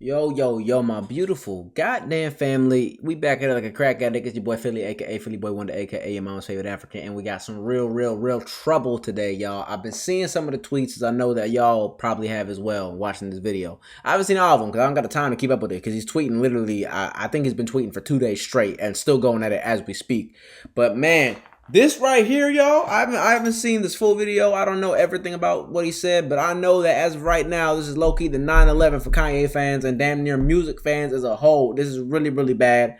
Yo, yo, yo, my beautiful goddamn family. We back at it like a crack addict. It's your boy Philly, aka Philly Boy Wonder, aka your mom's favorite African. And we got some real trouble today, y'all. I've been seeing some of the tweets, as I know that y'all probably have as well watching this video. I haven't seen all of them because I don't got the time to keep up with it because he's tweeting literally, I think he's been tweeting for 2 days straight and still going at it as we speak. But man, this right here, y'all, I haven't seen this full video. I don't know everything about what he said, but I know that as of right now, this is low-key the 9/11 for Kanye fans and damn near music fans as a whole. This is really bad.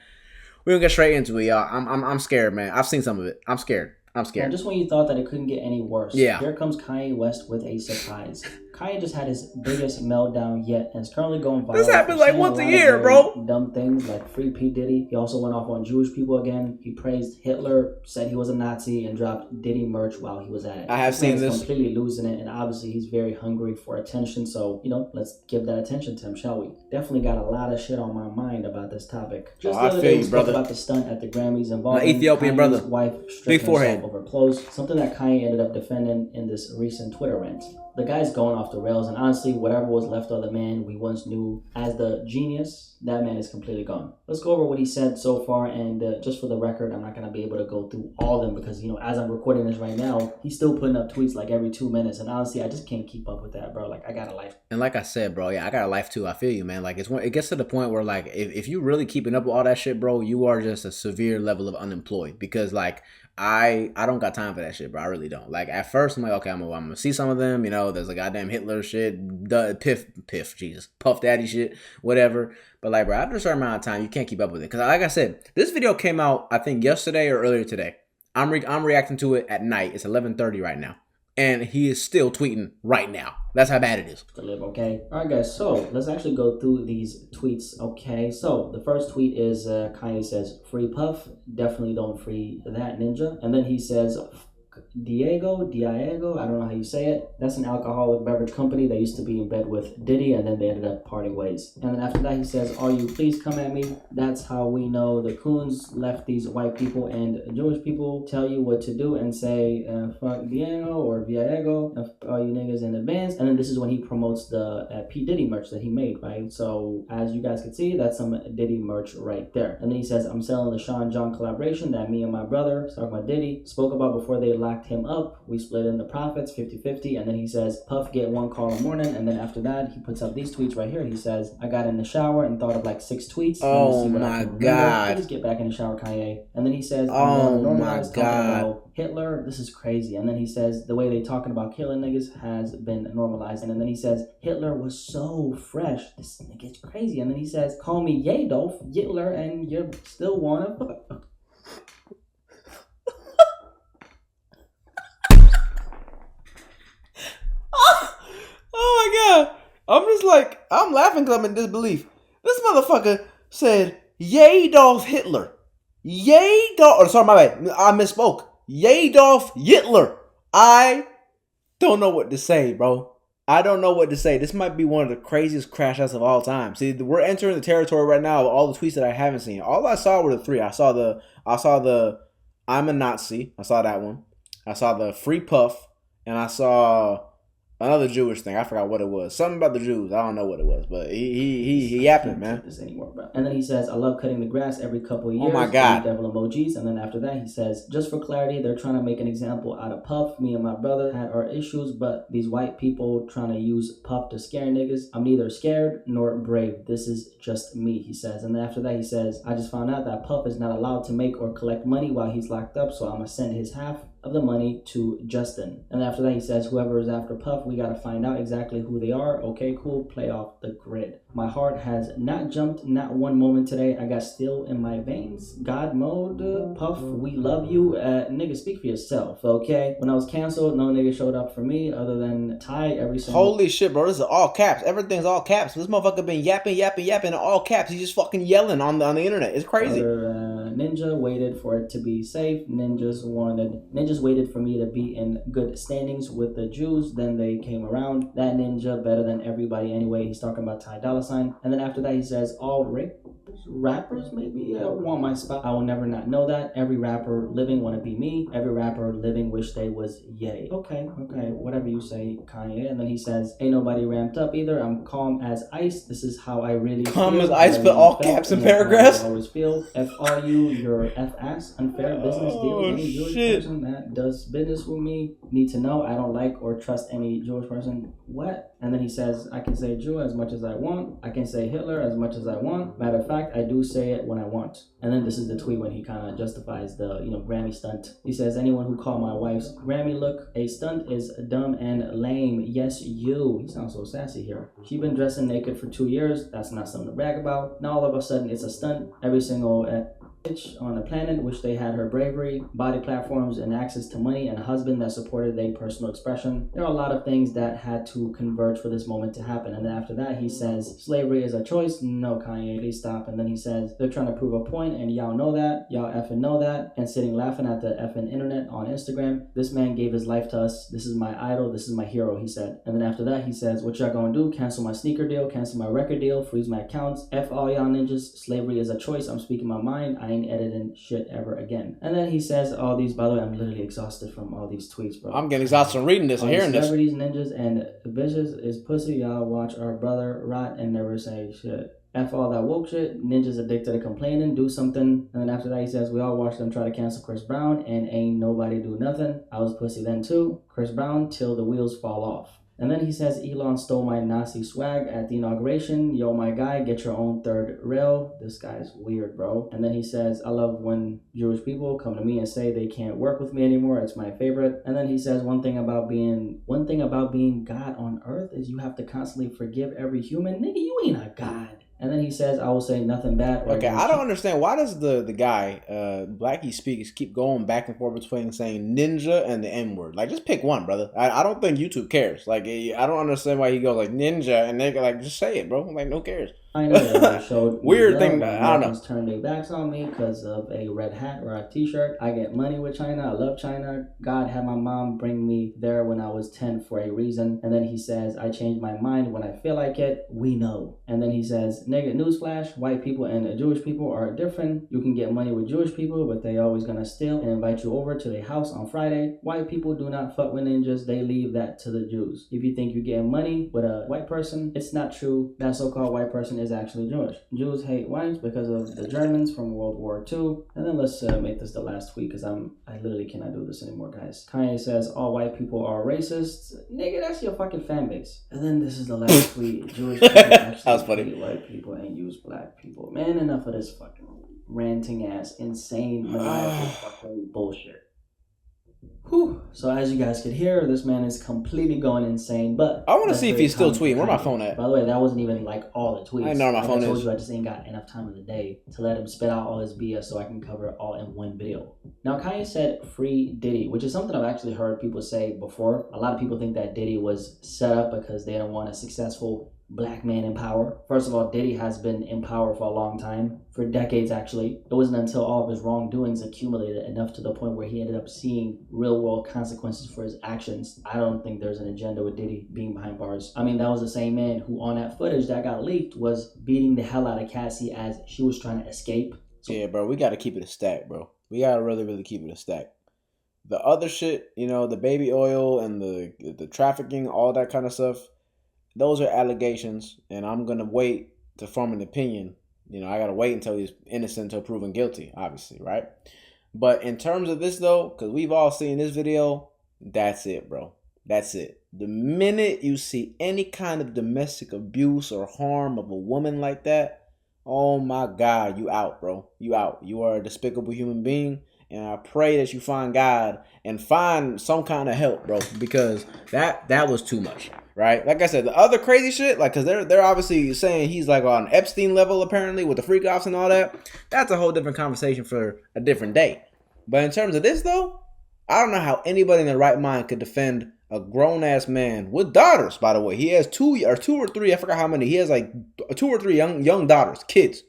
We're gonna get straight into it, y'all. I'm scared, man. I've seen some of it. I'm scared. I'm And scared. just when you thought that it couldn't get any worse, Yeah. here comes Kanye West with a surprise. Kanye just had his biggest meltdown yet and is currently going viral. This happens for like saying once a lot of year, very bro. Dumb things like free P. Diddy. He also went off on Jewish people again. He praised Hitler, said he was a Nazi, and dropped Diddy merch while he was at it. I have seen this. Completely losing it, and obviously he's very hungry for attention. So, let's give that attention to him, shall we? Definitely got a lot of shit on my mind about this topic. Just the I other feel day, you, we spoke brother. about the stunt at the Grammys involving My Ethiopian Kanye's brother. wife Big stripping forehead. herself over clothes, something that Kanye ended up defending in this recent Twitter rant. The guy's going off the rails, and honestly, whatever was left of the man we once knew as the genius, that man is completely gone. Let's go over what he said so far, and just for the record, I'm not going to be able to go through all of them because, as I'm recording this right now, he's still putting up tweets like every 2 minutes, and honestly, I just can't keep up with that, bro. Like, I got a life. And like I said, bro, yeah, I got a life too. I feel you, man. Like it gets to the point where like if you really keeping up with all that shit, bro, you are just a severe level of unemployed because like I don't got time for that shit, bro. I really don't. Like at first I'm like, okay, I'm gonna see some of them. There's a goddamn Hitler shit, piff, Jesus, Puff Daddy shit, whatever. But like, bro, after a certain amount of time, you can't keep up with it. Cause like I said, this video came out I think yesterday or earlier today. I'm reacting to it at night. It's 11:30 right now, and he is still tweeting right now. That's how bad it is. To live, okay? Alright guys, so let's actually go through these tweets, okay? So the first tweet is Kanye says, free Puff, definitely don't free that ninja. And then he says, Diego, I don't know how you say it. That's an alcoholic beverage company that used to be in bed with Diddy, and then they ended up parting ways. And then after that, he says, "All you please come at me. That's how we know the coons left these white people and Jewish people tell you what to do and say fuck Diego or Viego, all you niggas in advance." And then this is when he promotes the P Diddy merch that he made, right? So as you guys can see, that's some Diddy merch right there. And then he says, "I'm selling the Sean John collaboration that me and my brother, talking about Diddy, spoke about before they locked him up. We split in the profits 50-50." And then he says, "Puff get one call in the morning." And then after that, he puts up these tweets right here. He says, "I got in the shower and thought of like 6 tweets. Oh my God. Just get back in the shower, Kanye." And then he says, Oh my God. Hitler, this is crazy. And then he says, the way they talking about killing niggas has been normalized. And then he says, Hitler was so fresh. This nigga's crazy. And then he says, "Call me Yadolf Hitler and you still wanna fuck." Oh my God. I'm laughing because I'm in disbelief. This motherfucker said, Yadolf Hitler. Sorry, my bad. I misspoke. Yadolf Hitler. I don't know what to say, bro. I don't know what to say. This might be one of the craziest crash outs of all time. See, we're entering the territory right now of all the tweets that I haven't seen. All I saw were the three. I saw the I'm a Nazi. I saw that one. I saw the free Puff, and I saw another Jewish thing. I forgot what it was. Something about the Jews. I don't know what it was, but he yapping, man. This anymore, bro. And then he says, "I love cutting the grass every couple of years." Oh my God. Devil emojis. And then after that, he says, "Just for clarity, they're trying to make an example out of Puff. Me and my brother had our issues, but these white people trying to use Puff to scare niggas. I'm neither scared nor brave. This is just me," he says. And then after that, he says, "I just found out that Puff is not allowed to make or collect money while he's locked up, so I'm gonna send his half of the money to Justin." And after that, he says, "Whoever is after Puff, we gotta find out exactly who they are. Okay, cool, play off the grid. My heart has not jumped, not one moment today. I got steel in my veins. God mode, Puff, we love you." Nigga, speak for yourself, okay? When I was canceled, no nigga showed up for me other than Ty every single... Holy shit, bro. This is all caps. Everything's all caps. This motherfucker been yapping in all caps. He's just fucking yelling on the internet. It's crazy. Ninja waited for it to be safe. Ninjas waited for me to be in good standings with the Jews. Then they came around. That ninja better than everybody anyway. He's talking about Ty Dolla Sign. And then after that, he says, all rappers maybe want my spot. I will never not know that. Every rapper living want to be me. Every rapper living wish they was Ye. Okay, whatever you say, Kanye. And then he says, ain't nobody ramped up either. I'm calm as ice. This is how I really calm feel. as ice, put all caps and paragraphs. I always feel. F all you, your F ass, unfair business deal. Any Jewish person that does business with me need to know I don't like or trust any Jewish person. What? And then he says, I can say Jew as much as I want. I can say Hitler as much as I want. Matter of fact, I do say it when I want. And then this is the tweet when he kind of justifies the, Grammy stunt. He says, anyone who called my wife's Grammy look a stunt is dumb and lame. Yes, you. He sounds so sassy here. She been dressing naked for 2 years. That's not something to brag about. Now all of a sudden it's a stunt. Every single bitch on the planet wish they had her bravery, body platforms, and access to money, and a husband that supported their personal expression. There are a lot of things that had to converge for this moment to happen. And then after that, he says, slavery is a choice. No, Kanye, please stop. And then he says, they're trying to prove a point, and y'all know that. Y'all effing know that. And sitting laughing at the effing internet on Instagram. This man gave his life to us. This is my idol. This is my hero, he said. And then after that, he says, what y'all gonna do? Cancel my sneaker deal, cancel my record deal, freeze my accounts. F all y'all ninjas. Slavery is a choice. I'm speaking my mind. I ain't editing shit ever again. And then he says all these, by the way, I'm literally exhausted from all these tweets, bro. I'm getting exhausted from reading this and hearing this. Celebrities, ninjas, and bitches is pussy. Y'all watch our brother rot and never say shit. F all that woke shit. Ninjas addicted to complaining. Do something. And then after that, he says, we all watched them try to cancel Chris Brown and ain't nobody do nothing. I was pussy then too. Chris Brown till the wheels fall off. And then he says, Elon stole my Nazi swag at the inauguration. Yo, my guy, get your own third rail. This guy's weird, bro. And then he says, I love when Jewish people come to me and say they can't work with me anymore. It's my favorite. And then he says, one thing about being God on earth is you have to constantly forgive every human. Nigga, you ain't a God. And then he says, I will say nothing bad. Okay, I don't understand. Why does the guy, Blackie Speaks, keep going back and forth between saying ninja and the N-word? Like, just pick one, brother. I don't think YouTube cares. Like, I don't understand why he goes like ninja and they go like, just say it, bro. Like, who cares? I know showed weird thing. I don't know. Turned their backs on me because of a red hat or a t-shirt. I get money with China. I love China. God had my mom bring me there when I was 10 for a reason. And then he says, I change my mind when I feel like it. We know. And then he says, nigga, newsflash, white people and Jewish people are different. You can get money with Jewish people, but they always gonna steal and invite you over to their house on Friday. White people do not fuck with ninjas. They leave that to the Jews. If you think you're getting money with a white person, it's not true. That so-called white person is actually Jewish. Jews hate whites because of the Germans from World War II. And then let's make this the last tweet because I literally cannot do this anymore, guys. Kanye says all white people are racists. Nigga, that's your fucking fan base. And then this is the last tweet. Jewish people actually hate white people and use black people. Man, enough of this fucking ranting ass, insane, maniacal fucking bullshit. Whew. So as you guys could hear, this man is completely going insane. But I want to see if he's still tweeting. Where my phone at? By the way, that wasn't even like all the tweets. I know where my phone is. I told you I just ain't got enough time in the day to let him spit out all his BS so I can cover it all in one video. Now Kanye said free Diddy, which is something I've actually heard people say before. A lot of people think that Diddy was set up because they don't want a successful black man in power. First of all, Diddy has been in power for a long time, for decades actually. It wasn't until all of his wrongdoings accumulated enough to the point where he ended up seeing real world consequences for his actions. I don't think there's an agenda with Diddy being behind bars. I mean, that was the same man who on that footage that got leaked was beating the hell out of Cassie as she was trying to escape. So, yeah, bro, we got to keep it a stack, bro. We got to really keep it a stack. The other shit, the baby oil and the trafficking, all that kind of stuff, those are allegations, and I'm going to wait to form an opinion. I got to wait until he's innocent until proven guilty, obviously, right? But in terms of this, though, because we've all seen this video, that's it, bro. That's it. The minute you see any kind of domestic abuse or harm of a woman like that, oh my God, you out, bro. You out. You are a despicable human being. And I pray that you find God and find some kind of help, bro, because that was too much, right? Like I said, the other crazy shit, like, because they're obviously saying he's like on Epstein level apparently with the freak offs and all that. That's a whole different conversation for a different day. But in terms of this, though, I don't know how anybody in their right mind could defend a grown ass man with daughters. By the way, he has two or three. I forgot how many. He has like 2 or 3 young daughters, kids.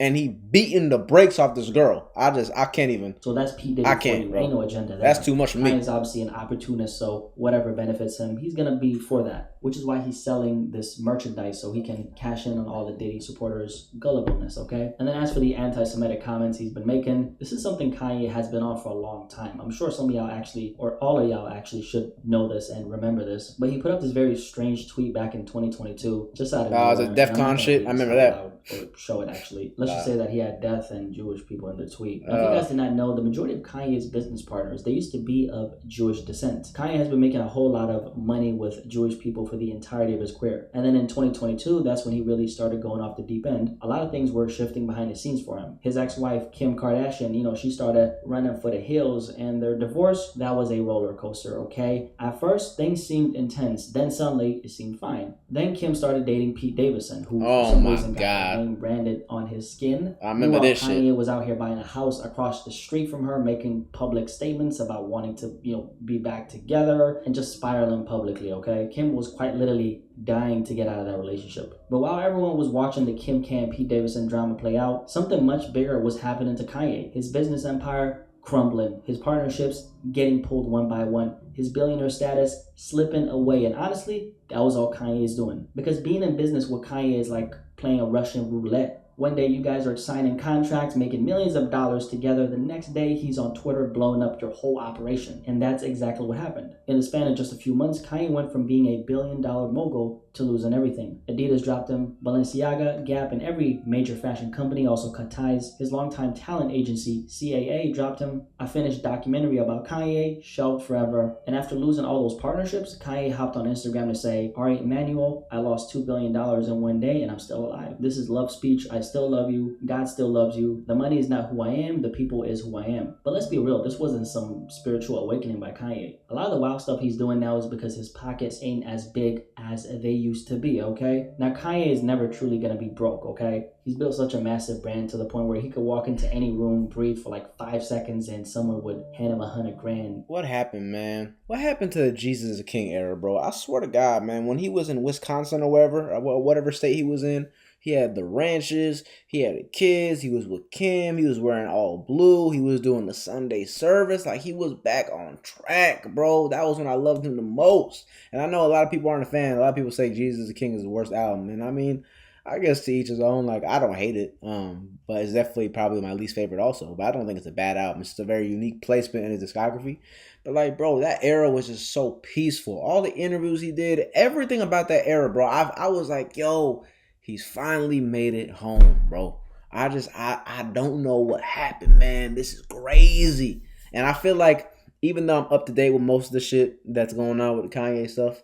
and he beating the brakes off this girl. I can't even. So that's Pete Diddy I for can't, you. bro. Ain't no agenda there. That's too much for me. Kanye's obviously an opportunist, so whatever benefits him, he's gonna be for that. Which is why he's selling this merchandise so he can cash in on all the Diddy supporters' gullibleness, okay? And then as for the anti-Semitic comments he's been making, this is something Kanye has been on for a long time. I'm sure some of y'all actually, or all of y'all actually should know this and remember this. But he put up this very strange tweet back in 2022, just out of the DEFCON shit. I remember that. Or show it actually. Let's just say that he had death and Jewish people in the tweet. Now, if you guys did not know, the majority of Kanye's business partners, they used to be of Jewish descent. Kanye has been making a whole lot of money with Jewish people for the entirety of his career. And then in 2022, that's when he really started going off the deep end. A lot of things were shifting behind the scenes for him. His ex-wife, Kim Kardashian, she started running for the hills, and their divorce, that was a roller coaster, okay? At first, things seemed intense. Then suddenly, it seemed fine. Then Kim started dating Pete Davidson, who for some reason got name branded on his skin. I remember this shit. Kanye was out here buying a house across the street from her, making public statements about wanting to, be back together and just spiraling publicly, okay? Kim was quite literally dying to get out of that relationship. But while everyone was watching the Kim K and Pete Davidson drama play out, something much bigger was happening to Kanye. His business empire crumbling, his partnerships getting pulled one by one, his billionaire status slipping away. And honestly, that was all Kanye is doing. Because being in business with Kanye is like playing a Russian roulette. One day you guys are signing contracts, making millions of dollars together. The next day he's on Twitter blowing up your whole operation. And that's exactly what happened. In the span of just a few months, Kanye went from being a billion-dollar mogul to losing everything. Adidas dropped him, Balenciaga, Gap, and every major fashion company also cut ties. His longtime talent agency, CAA, dropped him. A finished documentary about Kanye, shelved forever. And after losing all those partnerships, Kanye hopped on Instagram to say, "All right, Emmanuel, I lost $2 billion in one day and I'm still alive. This is love speech. I still love you. God still loves you. The money is not who I am. The people is who I am." But let's be real, this wasn't some spiritual awakening by Kanye. A lot of the wild stuff he's doing now is because his pockets ain't as big as they used to be, okay? Now, Kanye is never truly gonna be broke, okay? He's built such a massive brand to the point where he could walk into any room, breathe for like 5 seconds, and someone would hand him $100,000. What happened, man? What happened to the Jesus is King era, bro? I swear to God, man, when he was in Wisconsin or whatever state he was in, he had the ranches, he had the kids, he was with Kim, he was wearing all blue, he was doing the Sunday service, like he was back on track, bro. That was when I loved him the most. And I know a lot of people aren't a fan. A lot of people say Jesus is the King is the worst album. And I mean, I guess to each his own. Like, I don't hate it, but it's definitely probably my least favorite also. But I don't think it's a bad album. It's just a very unique placement in his discography. But like, bro, that era was just so peaceful. All the interviews he did, everything about that era, bro. I was like, yo, he's finally made it home, bro. I don't know what happened, man. This is crazy. And I feel like even though I'm up to date with most of the shit that's going on with the Kanye stuff,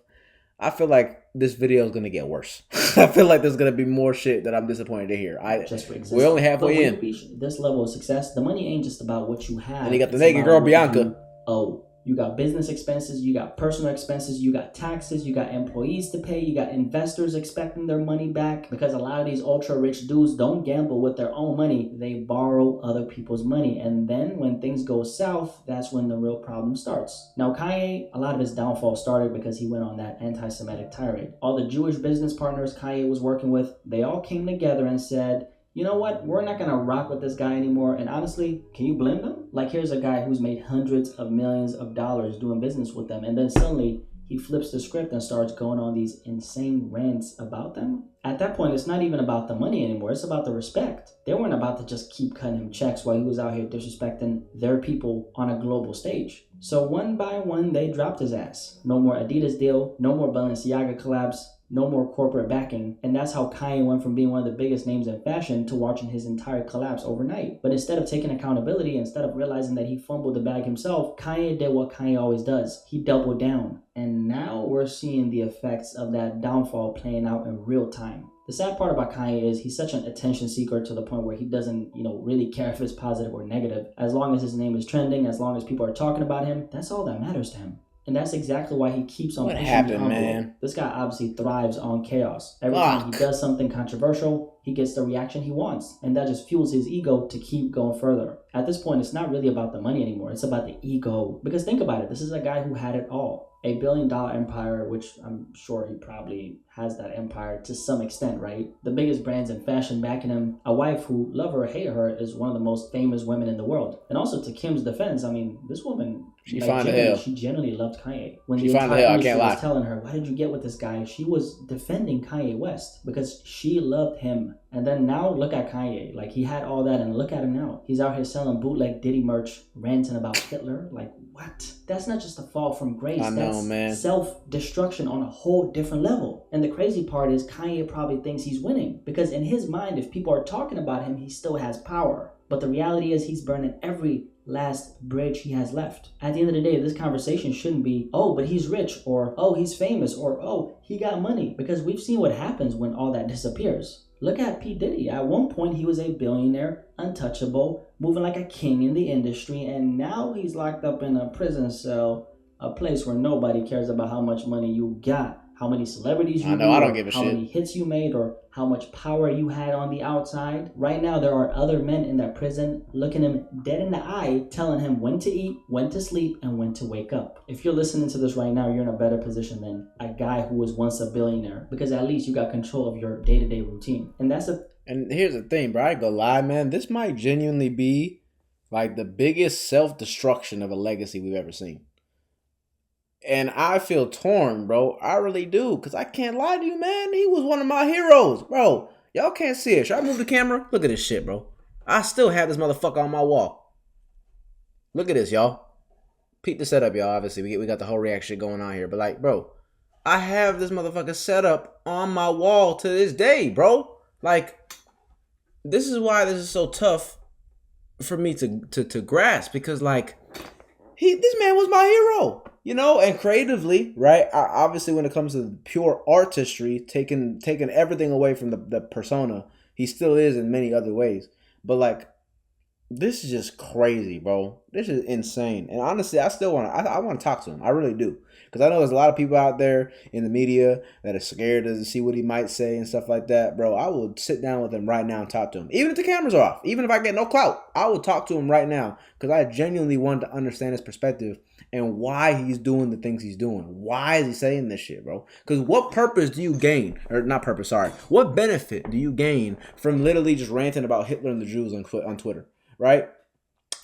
I feel like this video is going to get worse. I feel like there's going to be more shit that I'm disappointed to hear. We're only halfway in. This level of success, the money ain't just about what you have. And you got the naked girl, Bianca. You got business expenses, you got personal expenses, you got taxes, you got employees to pay, you got investors expecting their money back, because a lot of these ultra rich dudes don't gamble with their own money. They borrow other people's money. And then when things go south, that's when the real problem starts. Now, Kanye, a lot of his downfall started because he went on that anti-Semitic tirade. All the Jewish business partners Kanye was working with, they all came together and said, you know what? We're not going to rock with this guy anymore. And honestly, can you blame them? Like, here's a guy who's made hundreds of millions of dollars doing business with them. And then suddenly he flips the script and starts going on these insane rants about them. At that point, it's not even about the money anymore. It's about the respect. They weren't about to just keep cutting him checks while he was out here disrespecting their people on a global stage. So one by one, they dropped his ass. No more Adidas deal. No more Balenciaga collabs. No more corporate backing. And that's how Kanye went from being one of the biggest names in fashion to watching his entire collapse overnight. But instead of taking accountability, instead of realizing that he fumbled the bag himself, Kanye did what Kanye always does. He doubled down. And now we're seeing the effects of that downfall playing out in real time. The sad part about Kanye is he's such an attention seeker to the point where he doesn't, really care if it's positive or negative. As long as his name is trending, as long as people are talking about him, that's all that matters to him. And that's exactly why he keeps on pushing the envelope. Man? This guy obviously thrives on chaos. Every time he does something controversial, he gets the reaction he wants. And that just fuels his ego to keep going further. At this point, it's not really about the money anymore. It's about the ego. Because think about it. This is a guy who had it all. $1 billion empire, which I'm sure he probably has that empire to some extent, right? The biggest brands in fashion backing him. A wife who, love her or hate her, is one of the most famous women in the world. And also to Kim's defense, I mean, this woman, She fine as hell. she genuinely loved Kanye. When She the fine as entire hell. I industry can't lie. was telling her, why did you get with this guy? She was defending Kanye West because she loved him. And then now look at Kanye. Like, he had all that, and look at him now. He's out here selling bootleg Diddy merch, ranting about Hitler. Like, what? That's not just a fall from grace. I know, That's man. Self-destruction on a whole different level. And the crazy part is Kanye probably thinks he's winning because in his mind, if people are talking about him, he still has power. But the reality is he's burning every last bridge he has left. At the end of the day, this conversation shouldn't be, oh, but he's rich, or oh, he's famous, or oh, he got money. Because we've seen what happens when all that disappears. Look at P. Diddy. At one point, he was a billionaire, untouchable, moving like a king in the industry, and now he's locked up in a prison cell, a place where nobody cares about how much money you got, how many celebrities you I don't give a how shit. many hits you made, or how much power you had on the outside. Right now, there are other men in that prison looking him dead in the eye, telling him when to eat, when to sleep, and when to wake up. If you're listening to this right now, you're in a better position than a guy who was once a billionaire, because at least you got control of your day-to-day routine. And here's the thing, bro. I ain't gonna lie, man. This might genuinely be like the biggest self-destruction of a legacy we've ever seen. And I feel torn, bro. I really do. Because I can't lie to you, man. He was one of my heroes. Bro, y'all can't see it. Should I move the camera? Look at this shit, bro. I still have this motherfucker on my wall. Look at this, y'all. Peep the setup, y'all. Obviously, we got the whole reaction going on here. But like, bro, I have this motherfucker set up on my wall to this day, bro. Like, this is why this is so tough for me to grasp. Because, like, this man was my hero. You know, and creatively, right? Obviously, when it comes to pure artistry, taking everything away from the persona, he still is in many other ways. But like, this is just crazy, bro. This is insane. And honestly, I still I want to talk to him. I really do, because I know there's a lot of people out there in the media that are scared to see what he might say and stuff like that, bro. I will sit down with him right now and talk to him, even if the cameras are off, even if I get no clout. I will talk to him right now because I genuinely want to understand his perspective and why he's doing the things he's doing. Why is he saying this shit, bro? Because what purpose do you gain, or not purpose, sorry, what benefit do you gain from literally just ranting about Hitler and the Jews on Twitter, right?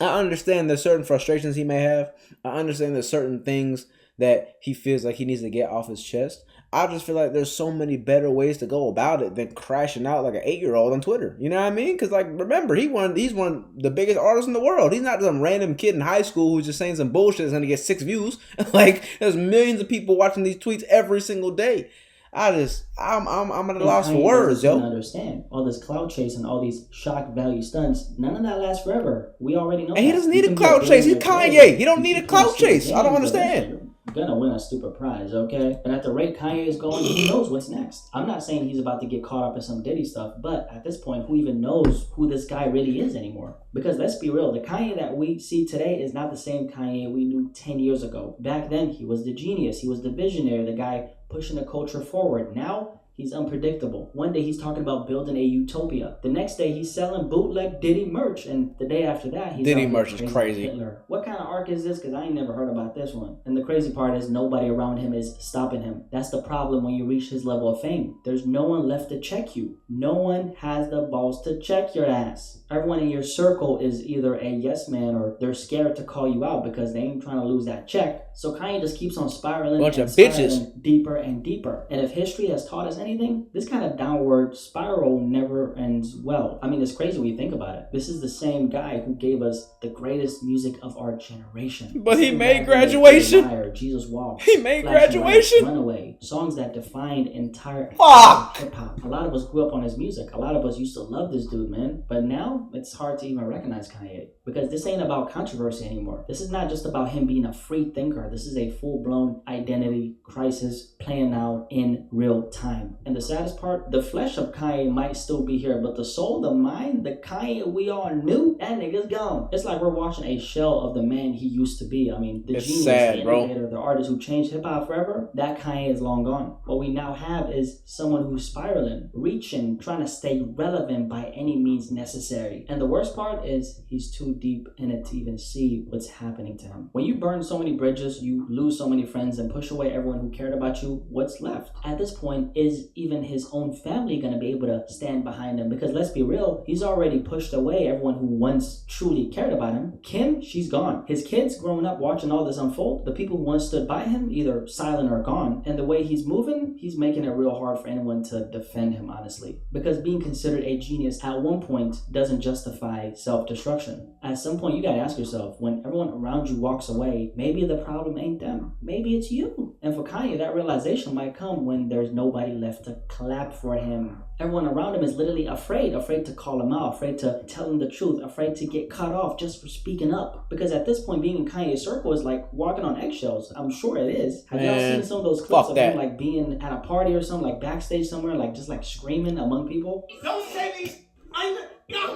I understand there's certain frustrations he may have. I understand there's certain things that he feels like he needs to get off his chest. I just feel like there's so many better ways to go about it than crashing out like an 8-year-old on Twitter. You know what I mean? Because, like, remember, he's one of the biggest artists in the world. He's not some random kid in high school who's just saying some bullshit that's going to get 6 views. Like, there's millions of people watching these tweets every single day. I'm at a loss for words, yo. Understand all this clout chase and all these shock value stunts. None of that lasts forever. We already know. And he doesn't need a clout chase. He's Kanye. He don't need a clout chase. I don't understand. You're gonna win a stupid prize, okay? And at the rate Kanye is going, who knows what's next? I'm not saying he's about to get caught up in some Diddy stuff, but at this point, who even knows who this guy really is anymore? Because let's be real, the Kanye that we see today is not the same Kanye we knew 10 years ago. Back then, he was the genius. He was the visionary, the guy pushing the culture forward. Now, he's unpredictable. One day he's talking about building a utopia. The next day he's selling bootleg Diddy merch. And the day after that, he's Diddy merch is crazy. Hitler. What kind of arc is this? Because I ain't never heard about this one. And the crazy part is nobody around him is stopping him. That's the problem when you reach his level of fame. There's no one left to check you. No one has the balls to check your ass. Everyone in your circle is either a yes man or they're scared to call you out because they ain't trying to lose that check. So Kanye just keeps on spiraling bunch of bitches deeper and deeper. And if history has taught us anything, this kind of downward spiral never ends well. I mean, it's crazy when you think about it. This is the same guy who gave us the greatest music of our generation. But he made Graduation. Fire, Jesus Walk. He made Graduation. Runaway. Songs that defined entire hip hop. A lot of us grew up on his music. A lot of us used to love this dude, man. But now it's hard to even recognize Kanye because this ain't about controversy anymore. This is not just about him being a free thinker. This is a full-blown identity crisis playing out in real time. And the saddest part, the flesh of Kanye might still be here, but the soul, the mind, the Kanye we all knew, that nigga's gone. It's like we're watching a shell of the man he used to be. I mean, the genius, the innovator, the artist who changed hip-hop forever, that Kanye is long gone. What we now have is someone who's spiraling, reaching, trying to stay relevant by any means necessary. And the worst part is he's too deep in it to even see what's happening to him. When you burn so many bridges followers, you lose so many friends and push away everyone who cared about you, what's left? At this point, is even his own family going to be able to stand behind him? Because let's be real, he's already pushed away everyone who once truly cared about him. Kim, she's gone. His kids growing up watching all this unfold, the people who once stood by him, either silent or gone. And the way he's moving, he's making it real hard for anyone to defend him, honestly. Because being considered a genius at one point doesn't justify self-destruction. At some point, you gotta ask yourself, when everyone around you walks away, maybe the problem ain't them. Maybe it's you. And for Kanye, that realization might come when there's nobody left to clap for him. Everyone around him is literally afraid to call him out, afraid to tell him the truth, afraid to get cut off just for speaking up. Because at this point, being in Kanye's circle is like walking on eggshells. I'm sure it is. Have y'all seen some of those clips of him like being at a party or something, like backstage somewhere, like just like screaming among people? Don't say these. I'm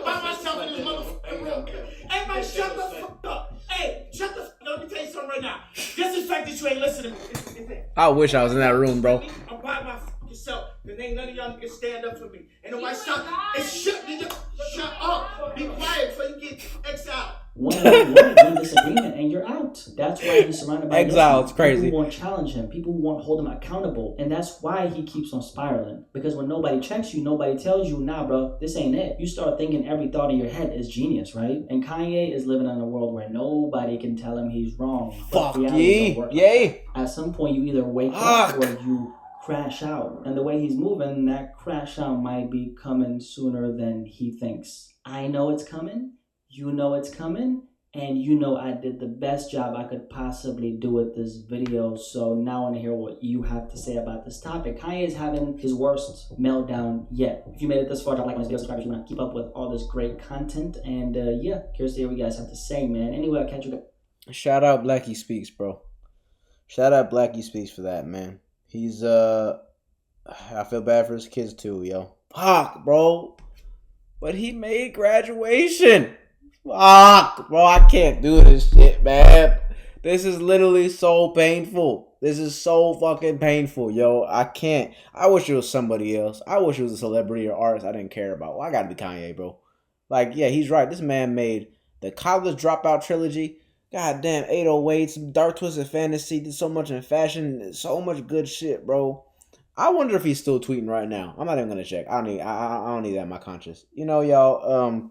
by myself in this motherfucking room. Hey, man, shut the fuck up. Hey, shut the fuck up. Let me tell you something right now. Just the fact that you ain't listening. I wish I was in that room, bro. I'm by my fucking self. Cause ain't none of y'all can stand up for me. Ain't nobody stop. Hey, shut up. Be quiet before you get exiled. One disagreement and you're out. That's why he's surrounded by exile. It's crazy. People who won't challenge him. People who won't hold him accountable. And that's why he keeps on spiraling. Because when nobody checks you, nobody tells you, nah, bro, this ain't it. You start thinking every thought in your head is genius, right? And Kanye is living in a world where nobody can tell him he's wrong. Fuck ye. Yay. At some point, you either wake up or you crash out. And the way he's moving, that crash out might be coming sooner than he thinks. I know it's coming. You know it's coming, and you know I did the best job I could possibly do with this video, so now I want to hear what you have to say about this topic. Kanye is having his worst meltdown yet. If you made it this far, drop a like on this video, subscribe if you want to keep up with all this great content, and yeah, curious to hear what you guys have to say, man. Anyway, I'll catch you guys. Shout out Blackie Speaks, bro. Shout out Blackie Speaks for that, man. He's, I feel bad for his kids too, yo. Fuck, bro. But he made graduation. Fuck, bro, I can't do this shit, man. This is literally so painful. This is so fucking painful, yo. I can't. I wish it was somebody else. I wish it was a celebrity or artist I didn't care about. Well, I gotta be Kanye, bro. Like, yeah, he's right. This man made the College Dropout trilogy. Goddamn, 808s, Dark Twisted Fantasy, did so much in fashion, so much good shit, bro. I wonder if he's still tweeting right now. I'm not even gonna check. I don't need that in my conscience. You know, y'all,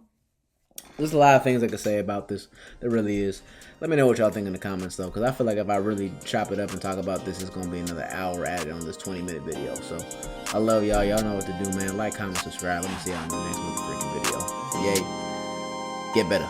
there's a lot of things I could say about this. There really is. Let me know what y'all think in the comments, though, because I feel like if I really chop it up and talk about this, it's going to be another hour added on this 20-minute video. So, I love y'all. Y'all know what to do, man. Like, comment, subscribe. Let me see y'all in the next freaking video. Yay. Get better.